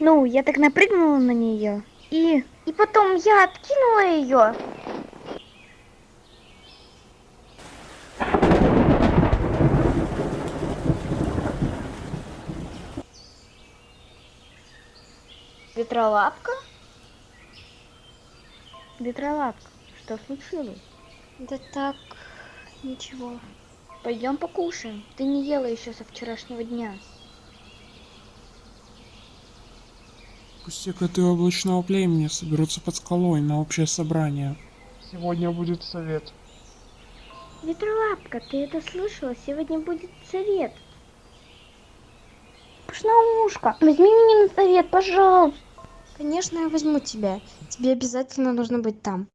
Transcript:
Ну, я так напрыгнула на нее. И потом я откинула ее. Ветролапка? Ветролапка, что случилось? Да так, ничего. Пойдем покушаем. Ты не ела еще со вчерашнего дня. Пусть коты облачного племени соберутся под скалой на общее собрание. Сегодня будет совет. Ветролапка, ты это слышала? Сегодня будет совет. Пушноушка, возьми меня на совет, пожалуйста. Конечно, я возьму тебя. Тебе обязательно нужно быть там.